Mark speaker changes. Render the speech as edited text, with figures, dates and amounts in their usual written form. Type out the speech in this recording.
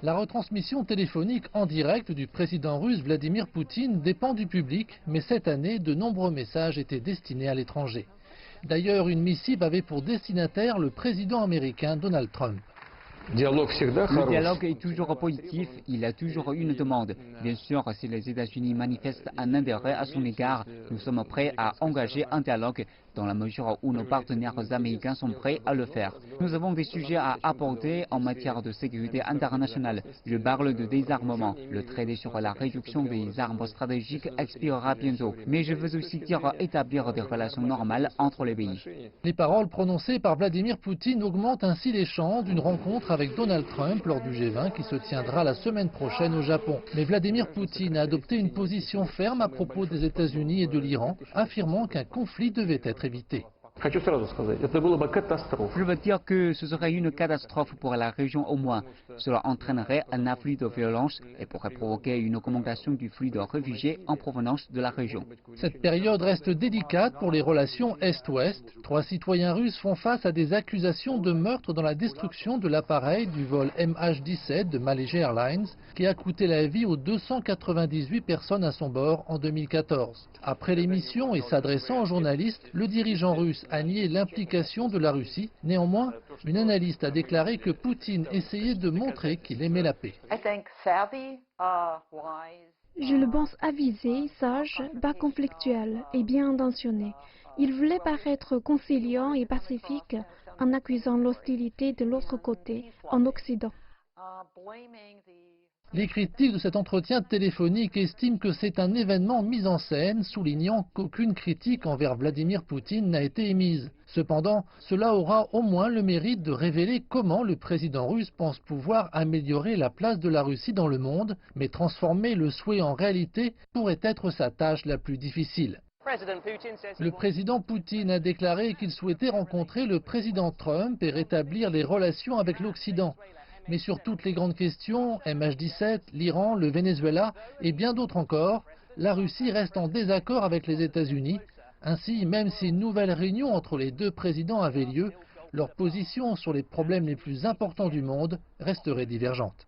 Speaker 1: La retransmission téléphonique en direct du président russe Vladimir Poutine dépend du public, mais cette année, de nombreux messages étaient destinés à l'étranger. D'ailleurs, une missive avait pour destinataire le président américain Donald Trump.
Speaker 2: Le dialogue est toujours positif, il y a toujours une demande. Bien sûr, si les États-Unis manifestent un intérêt à son égard, nous sommes prêts à engager un dialogue dans la mesure où nos partenaires américains sont prêts à le faire. Nous avons des sujets à aborder en matière de sécurité internationale. Je parle de désarmement. Le traité sur la réduction des armes stratégiques expirera bientôt. Mais je veux aussi dire établir des relations normales entre les pays.
Speaker 1: Les paroles prononcées par Vladimir Poutine augmentent ainsi les chances d'une rencontre avec Donald Trump lors du G20 qui se tiendra la semaine prochaine au Japon. Mais Vladimir Poutine a adopté une position ferme à propos des États-Unis et de l'Iran, affirmant qu'un conflit devait être évité.
Speaker 2: Je veux dire que ce serait une catastrophe pour la région au moins. Cela entraînerait un afflux de violence et pourrait provoquer une augmentation du flux de réfugiés en provenance de la région.
Speaker 1: Cette période reste délicate pour les relations Est-Ouest. 3 citoyens russes font face à des accusations de meurtre dans la destruction de l'appareil du vol MH17 de Malaysia Airlines qui a coûté la vie aux 298 personnes à son bord en 2014. Après l'émission et s'adressant aux journalistes, le dirigeant russe a nié l'implication de la Russie. Néanmoins, une analyste a déclaré que Poutine essayait de montrer qu'il aimait la paix.
Speaker 3: Je le pense avisé, sage, pas conflictuel et bien intentionné. Il voulait paraître conciliant et pacifique en accusant l'hostilité de l'autre côté, en Occident.
Speaker 1: Les critiques de cet entretien téléphonique estiment que c'est un événement mis en scène, soulignant qu'aucune critique envers Vladimir Poutine n'a été émise. Cependant, cela aura au moins le mérite de révéler comment le président russe pense pouvoir améliorer la place de la Russie dans le monde, mais transformer le souhait en réalité pourrait être sa tâche la plus difficile. Le président Poutine a déclaré qu'il souhaitait rencontrer le président Trump et rétablir les relations avec l'Occident. Mais sur toutes les grandes questions, MH17, l'Iran, le Venezuela et bien d'autres encore, la Russie reste en désaccord avec les États-Unis. Ainsi, même si une nouvelle réunion entre les deux présidents avait lieu, leurs positions sur les problèmes les plus importants du monde resteraient divergentes.